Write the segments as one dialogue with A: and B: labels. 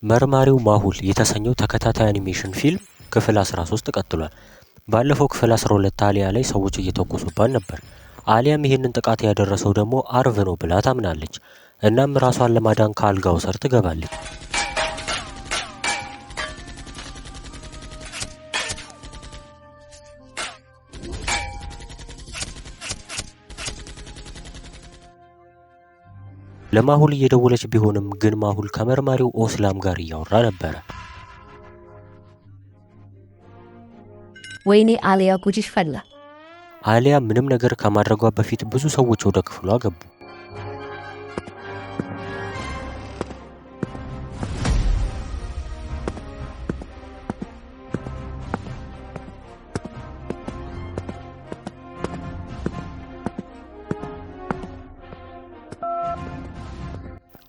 A: መርማሪው ማሁል የተሰኘው ተከታታይ አኒሜሽን ፊልም ክፍል 13 ቀጥሏል። ባለፈው ክፍል 12 አሊያ ላይ ሰዎች እየተኮሱባት ነበር። አሊያም ይህንን ጥቃት ያደረሰው ደግሞ አርቭ ነው ብላ ታምናለች። እናም ራሷን ለማዳን ከአልጋው ስር ትገባለች። ለማሁል እየደወለች ቢሆንም ግን ማሁል ከመርማሪው ኦስላም ጋር እያወራ ነበር።
B: ወይኔ አሊያ ጉድሽ ፈላ።
A: አሊያ ምንም ነገር ከማድረጓ በፊት ብዙ ሰዎች ወደ ክፍሏ ገቡ።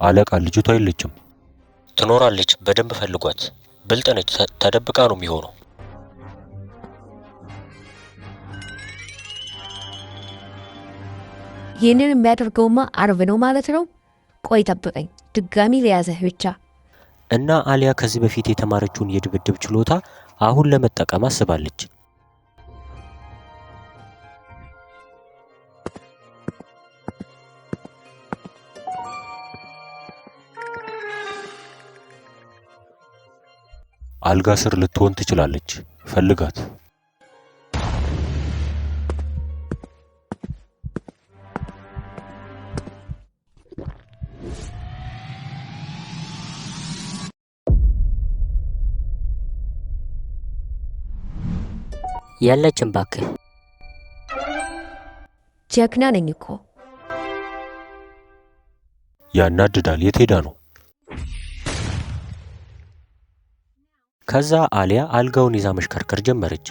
A: አለቃ ልጅቷ የለችም። ትኖራለች፣ በደንብ ፈልጓት። ብልጥ ነች፣ ተደብቃ ነው የሚሆነው።
B: ይህንን የሚያደርገውማ አርቭ ነው ማለት ነው። ቆይ ጠብቀኝ፣ ድጋሚ ሊያዘህ ብቻ።
A: እና አሊያ ከዚህ በፊት የተማረችውን የድብድብ ችሎታ አሁን ለመጠቀም አስባለች። አልጋ ስር ልትሆን ትችላለች። ፈልጋት።
C: የለችም እባክህ።
B: ጀግና ነኝ እኮ።
A: ያናድዳል። የት ሄዳ ነው? ከዛ አሊያ አልጋውን ይዛ መሽከርከር ጀመረች።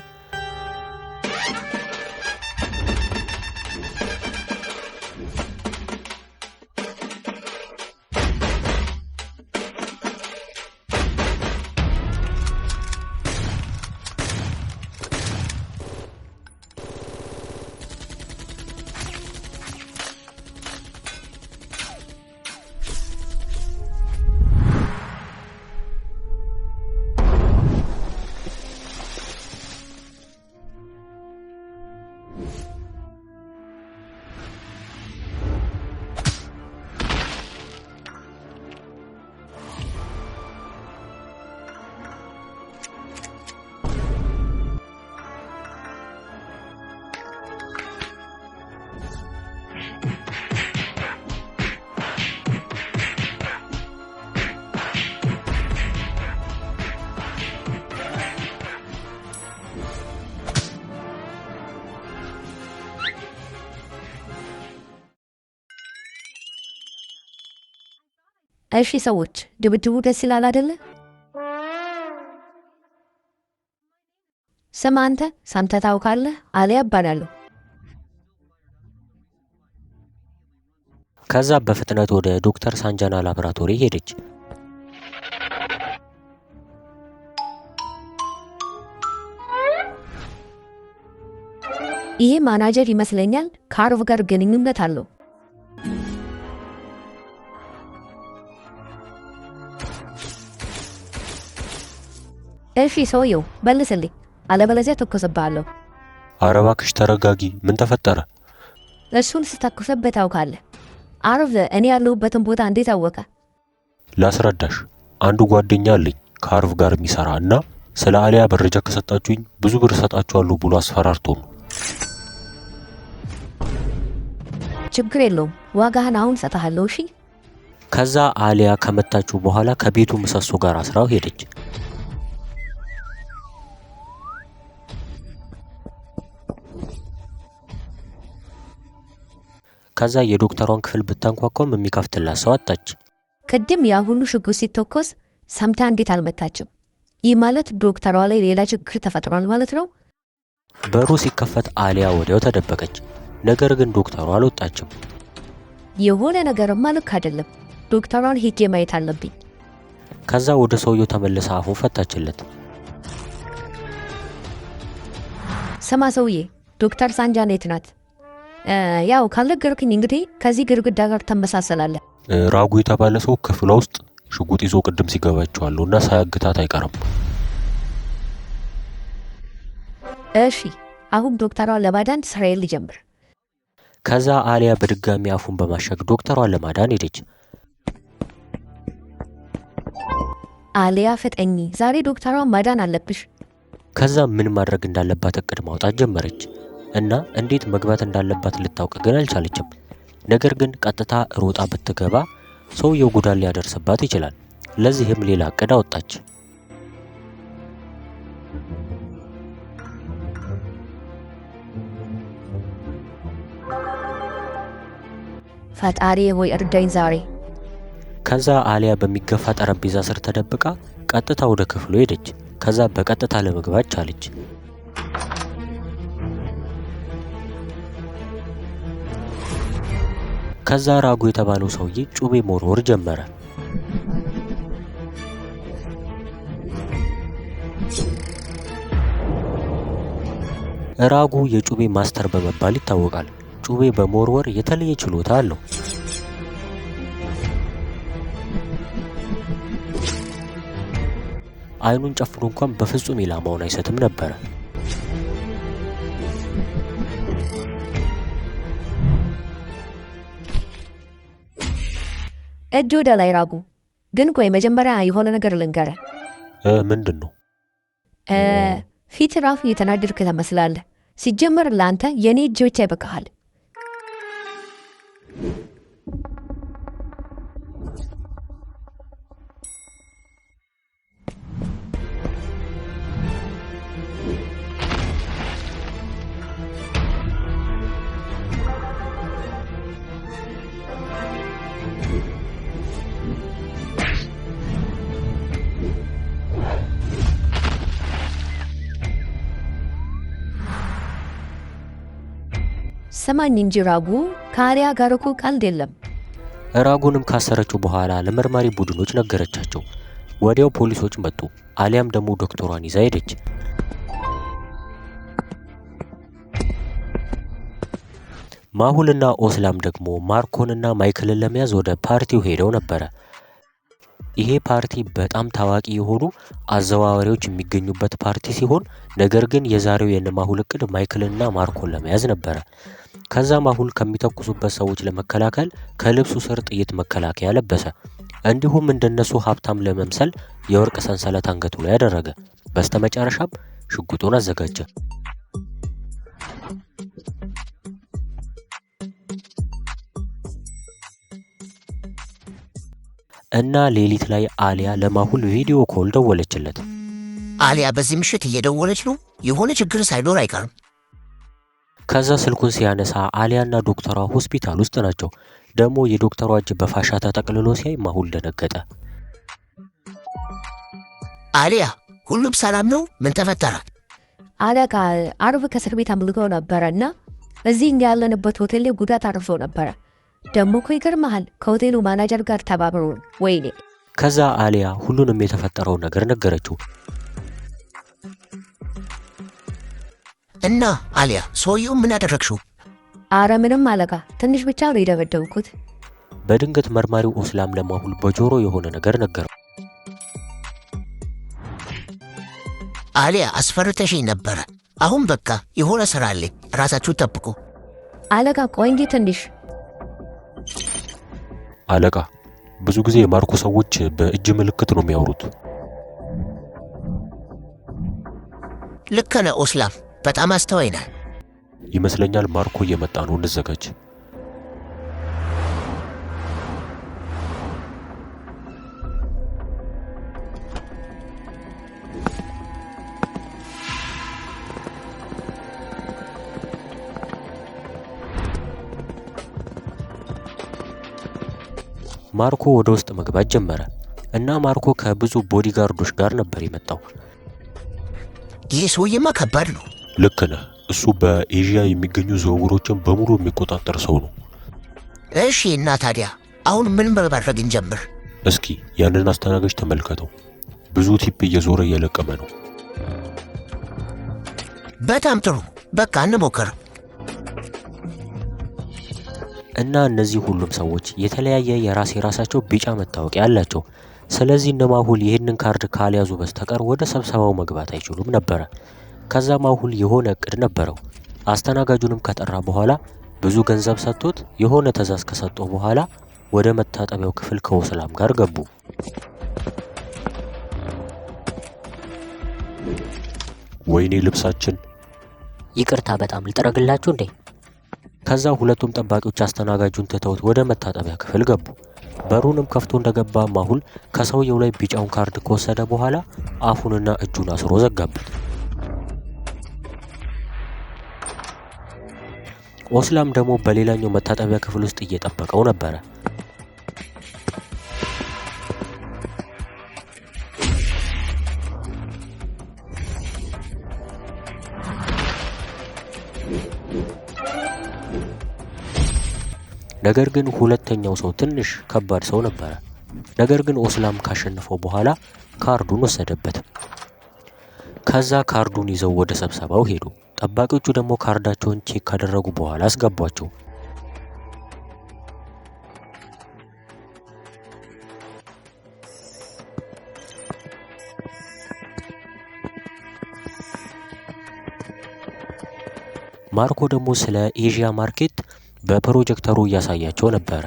B: እሺ ሰዎች፣ ድብድቡ ደስ ይላል አይደለ? ስማ አንተ፣ ሰምተህ ታውቃለህ? አሊያ እባላለሁ።
A: ከዛ በፍጥነት ወደ ዶክተር ሳንጃና ላቦራቶሪ ሄደች።
B: ይሄ ማናጀር ይመስለኛል። ከአርቭ ጋር ግንኙነት አለው። እሺ ሰውየው መልስልኝ፣ አለበለዚያ ተኮስብሃለሁ።
A: ኧረ እባክሽ ተረጋጊ። ምን ተፈጠረ?
B: እሱን ስተኮስበት ታውቃለህ። አርቭ እኔ ያለሁበትን ቦታ እንዴት አወቀ?
A: ላስረዳሽ። አንዱ ጓደኛ አለኝ ከአርቭ ጋር የሚሰራ እና ስለ አሊያ መረጃ ከሰጣችሁኝ ብዙ ብር እሰጣችኋለሁ ብሎ አስፈራርቶ ነው።
B: ችግር የለውም፣ ዋጋህን አሁን እሰጥሃለሁ። እሺ።
A: ከዛ አሊያ ከመታችሁ በኋላ ከቤቱ ምሰሶ ጋር አስራው ሄደች። ከዛ የዶክተሯን ክፍል ብታንኳኳም የሚከፍትላት ሰው አጣች።
B: ቅድም ያ ሁሉ ሽጉጥ ሲተኮስ ሰምታ እንዴት አልመታችም? ይህ ማለት ዶክተሯ ላይ ሌላ ችግር ተፈጥሯል ማለት ነው።
A: በሩ ሲከፈት አሊያ ወዲያው ተደበቀች። ነገር ግን ዶክተሯ አልወጣችም።
B: የሆነ ነገርማ ልክ አይደለም። ዶክተሯን ሄጄ ማየት አለብኝ።
A: ከዛ ወደ ሰውየው ተመልሳ አፉን ፈታችለት።
B: ስማ ሰውዬ፣ ዶክተር ሳንጃና የት ናት? ያው ካልነገርክኝ እንግዲህ ከዚህ ግድግዳ ጋር ተመሳሰላለህ።
A: ራጉ የተባለ ሰው ክፍሏ ውስጥ ሽጉጥ ይዞ ቅድም ሲገባቸዋልና ሳያግታት አይቀርም።
B: እሺ አሁን ዶክተሯን ለማዳን ስራዬን ልጀምር።
A: ከዛ አሊያ በድጋሚ አፉን በማሸግ ዶክተሯን ለማዳን ሄደች።
B: አሊያ ፍጠኚ፣ ዛሬ ዶክተሯን ማዳን አለብሽ።
A: ከዛ ምን ማድረግ እንዳለባት እቅድ ማውጣት ጀመረች እና እንዴት መግባት እንዳለባት ልታውቅ ግን አልቻለችም። ነገር ግን ቀጥታ ሮጣ ብትገባ ሰውየው ጉዳት ሊያደርስባት ይችላል። ለዚህም ሌላ እቅድ አወጣች።
B: ፈጣሪ ወይ እርዳኝ ዛሬ።
A: ከዛ አሊያ በሚገፋ ጠረጴዛ ስር ተደብቃ ቀጥታ ወደ ክፍሉ ሄደች። ከዛ በቀጥታ ለመግባት ቻለች። ከዛ ራጉ የተባለው ሰውዬ ጩቤ መወርወር ጀመረ። ራጉ የጩቤ ማስተር በመባል ይታወቃል። ጩቤ በመወርወር የተለየ ችሎታ አለው። አይኑን ጨፍኖ እንኳን በፍጹም ኢላማውን አይሰትም ነበር።
B: እጅ ወደ ላይ ራጉ። ግን ቆይ መጀመሪያ የሆነ ነገር ልንገረ።
A: ምንድን ነው?
B: ፊት ራፍ እየተናደድክ ትመስላለህ። ሲጀመር ለአንተ የኔ እጅ ብቻ ይበቃሃል። ሰማኝ እንጂ ራጉ፣ ከአሊያ ጋር እኮ ቀልድ የለም።
A: ራጉንም ካሰረችው በኋላ ለመርማሪ ቡድኖች ነገረቻቸው። ወዲያው ፖሊሶች መጡ። አሊያም ደግሞ ዶክተሯን ይዛ ሄደች። ማሁልና ኦስላም ደግሞ ማርኮንና ማይክልን ለመያዝ ወደ ፓርቲው ሄደው ነበረ። ይሄ ፓርቲ በጣም ታዋቂ የሆኑ አዘዋዋሪዎች የሚገኙበት ፓርቲ ሲሆን ነገር ግን የዛሬው የነማሁል እቅድ ማይክልና ማርኮን ለመያዝ ነበረ። ከዛ ማሁል ከሚተኩሱበት ሰዎች ለመከላከል ከልብሱ ስር ጥይት መከላከያ ለበሰ። እንዲሁም እንደነሱ ሀብታም ለመምሰል የወርቅ ሰንሰለት አንገቱ ላይ ያደረገ። በስተመጨረሻም ሽጉጡን አዘጋጀ። እና ሌሊት ላይ አሊያ ለማሁል ቪዲዮ ኮል ደወለችለት።
C: አሊያ በዚህ ምሽት እየደወለች ነው። የሆነ ችግር ሳይኖር አይቀርም።
A: ከዛ ስልኩን ሲያነሳ አሊያና ዶክተሯ ሆስፒታል ውስጥ ናቸው። ደግሞ የዶክተሯ እጅ በፋሻ ተጠቅልሎ ሲያይ ማሁል ደነገጠ።
C: አሊያ ሁሉም ሰላም ነው? ምን ተፈጠረ?
B: አለቃ አርብ ከእስር ቤት አምልጠው ነበረና እዚህ እኛ ያለንበት ሆቴል ላይ ጉዳት አርፎ ነበረ። ደግሞ እኮ ይገርምሃል ከሆቴሉ ማናጀር ጋር ተባብሮ ወይኔ።
A: ከዛ አሊያ ሁሉንም የተፈጠረው ነገር ነገረችው።
C: እና አሊያ ሰውየው ምን አደረግሽው?
B: አረ ምንም አለቃ፣ ትንሽ ብቻ ነው የደበደብኩት።
A: በድንገት መርማሪው ኦስላም ለማሁል በጆሮ የሆነ ነገር ነገረው።
C: አሊያ አስፈርተሽኝ ነበረ። አሁን በቃ የሆነ ስራ አለኝ። ራሳችሁ ጠብቁ።
B: አለቃ ቆይ እንጂ ትንሽ።
A: አለቃ ብዙ ጊዜ የማርኮ ሰዎች በእጅ ምልክት ነው የሚያወሩት።
C: ልክ ነህ ኦስላም፣ በጣም አስተዋይ ነህ።
A: ይመስለኛል ማርኮ እየመጣ ነው፣ እንዘጋጅ። ማርኮ ወደ ውስጥ መግባት ጀመረ እና ማርኮ ከብዙ ቦዲጋርዶች ጋር ነበር የመጣው።
C: ይህ ሰውዬማ ከባድ ነው።
A: ልክ ነህ። እሱ በኤዥያ የሚገኙ ዝውውሮችን በሙሉ የሚቆጣጠር ሰው ነው።
C: እሺ እና ታዲያ አሁን ምን ማድረግ እንጀምር?
A: እስኪ ያንን አስተናጋጅ ተመልከተው። ብዙ ቲፕ እየዞረ እየለቀመ ነው።
C: በጣም ጥሩ፣ በቃ እንሞክር።
A: እና እነዚህ ሁሉም ሰዎች የተለያየ የራሳቸው ቢጫ መታወቂያ አላቸው። ስለዚህ እነ ማሁል ይህንን ካርድ ካልያዙ በስተቀር ወደ ስብሰባው መግባት አይችሉም ነበረ። ከዛ ማሁል የሆነ እቅድ ነበረው። አስተናጋጁንም ከጠራ በኋላ ብዙ ገንዘብ ሰጥቶት የሆነ ትዕዛዝ ከሰጠው በኋላ ወደ መታጠቢያው ክፍል ከኦስላም ጋር ገቡ።
D: ወይኔ ልብሳችን።
A: ይቅርታ በጣም ልጠረግላችሁ እንዴ? ከዛ ሁለቱም ጠባቂዎች አስተናጋጁን ትተውት ወደ መታጠቢያ ክፍል ገቡ። በሩንም ከፍቶ እንደገባ ማሁል ከሰውየው ላይ ቢጫውን ካርድ ከወሰደ በኋላ አፉንና እጁን አስሮ ዘጋበት። ኦስላም ደግሞ በሌላኛው መታጠቢያ ክፍል ውስጥ እየጠበቀው ነበረ። ነገር ግን ሁለተኛው ሰው ትንሽ ከባድ ሰው ነበረ። ነገር ግን ኦስላም ካሸነፈው በኋላ ካርዱን ወሰደበት። ከዛ ካርዱን ይዘው ወደ ስብሰባው ሄዱ። ጠባቂዎቹ ደግሞ ካርዳቸውን ቼክ ካደረጉ በኋላ አስገቧቸው። ማርኮ ደግሞ ስለ ኤዥያ ማርኬት በፕሮጀክተሩ እያሳያቸው ነበረ።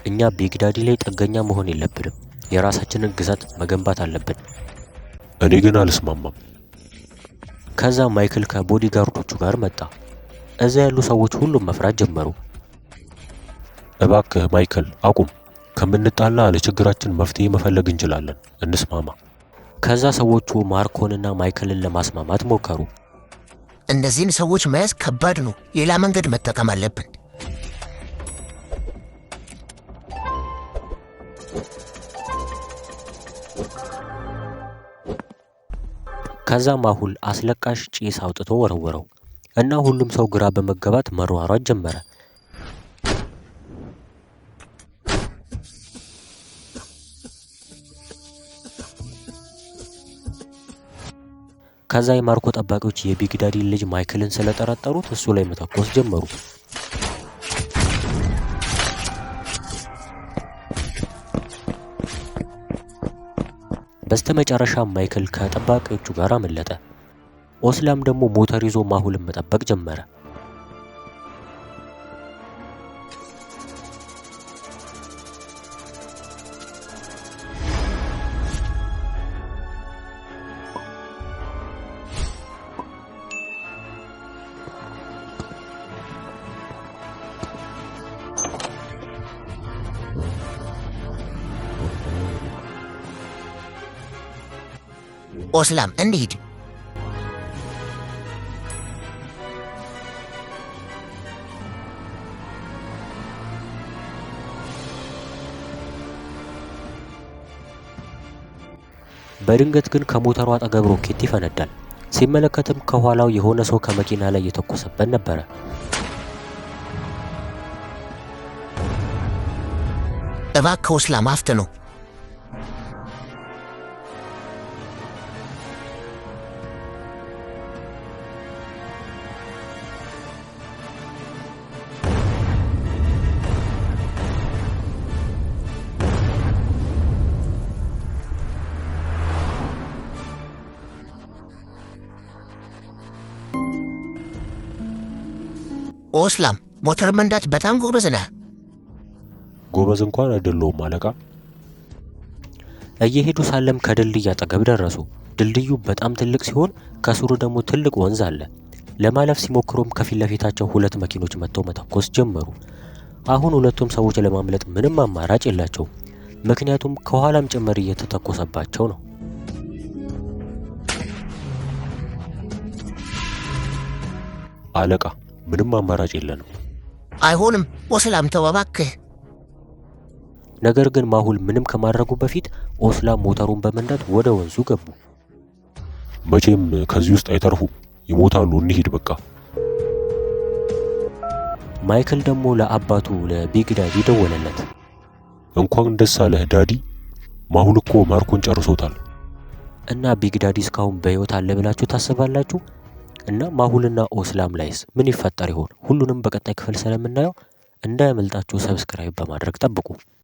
A: እኛ ቢግ ዳዲ ላይ ጥገኛ መሆን የለብንም፣ የራሳችንን ግዛት መገንባት አለብን።
D: እኔ ግን አልስማማም።
A: ከዛ ማይክል ከቦዲጋርዶቹ ጋር መጣ። እዛ ያሉ ሰዎች ሁሉም መፍራት ጀመሩ።
D: እባክህ ማይክል አቁም፣ ከምንጣላ ለችግራችን መፍትሄ መፈለግ እንችላለን፣ እንስማማ።
A: ከዛ ሰዎቹ ማርኮንና ማይክልን ለማስማማት ሞከሩ።
C: እነዚህን ሰዎች መያዝ ከባድ ነው። ሌላ መንገድ መጠቀም አለብን።
A: ከዛ ማሁል አስለቃሽ ጭስ አውጥቶ ወረወረው እና ሁሉም ሰው ግራ በመገባት መሯሯጥ ጀመረ። ከዛ የማርኮ ጠባቂዎች የቢግ ዳዲ ልጅ ማይክልን ስለጠረጠሩት እሱ ላይ መተኮስ ጀመሩ። በስተመጨረሻ ማይክል ከጠባቂዎቹ ጋር አመለጠ። ኦስላም ደግሞ ሞተር ይዞ ማሁልን መጠበቅ ጀመረ።
C: ኦስላም እንሂድ።
A: በድንገት ግን ከሞተሩ አጠገብ ሮኬት ይፈነዳል። ሲመለከትም ከኋላው የሆነ ሰው ከመኪና ላይ እየተኮሰበት ነበረ።
C: እባክህ ኦስላም አፍጥነው። ኦስላም ሞተር መንዳት በጣም ጎበዝ ነህ።
D: ጎበዝ እንኳን አይደለሁም አለቃ።
A: እየሄዱ ሳለም ከድልድይ አጠገብ ደረሱ። ድልድዩ በጣም ትልቅ ሲሆን ከስሩ ደግሞ ትልቅ ወንዝ አለ። ለማለፍ ሲሞክሩም ከፊት ለፊታቸው ሁለት መኪኖች መጥተው መተኮስ ጀመሩ። አሁን ሁለቱም ሰዎች ለማምለጥ ምንም አማራጭ የላቸውም፣ ምክንያቱም ከኋላም ጭምር እየተተኮሰባቸው ነው።
D: አለቃ ምንም አማራጭ የለንም።
C: አይሆንም ኦስላም ተው እባክህ።
A: ነገር ግን ማሁል ምንም ከማድረጉ በፊት ኦስላም ሞተሩን በመንዳት ወደ ወንዙ ገቡ።
D: መቼም ከዚህ ውስጥ አይተርፉም፣ ይሞታሉ፣ እንሂድ በቃ።
A: ማይክል ደግሞ ለአባቱ ለቢግ ዳዲ ደወለለት።
D: እንኳን ደስ አለህ ዳዲ፣ ማሁል እኮ ማርኮን ጨርሶታል።
A: እና ቢግ ዳዲ እስካሁን በሕይወት አለ ብላችሁ ታስባላችሁ? እና ማሁልና ኦስላም ላይስ ምን ይፈጠር ይሆን? ሁሉንም በቀጣይ ክፍል ስለምናየው እንዳያመልጣችሁ ሰብስክራይብ በማድረግ ጠብቁ።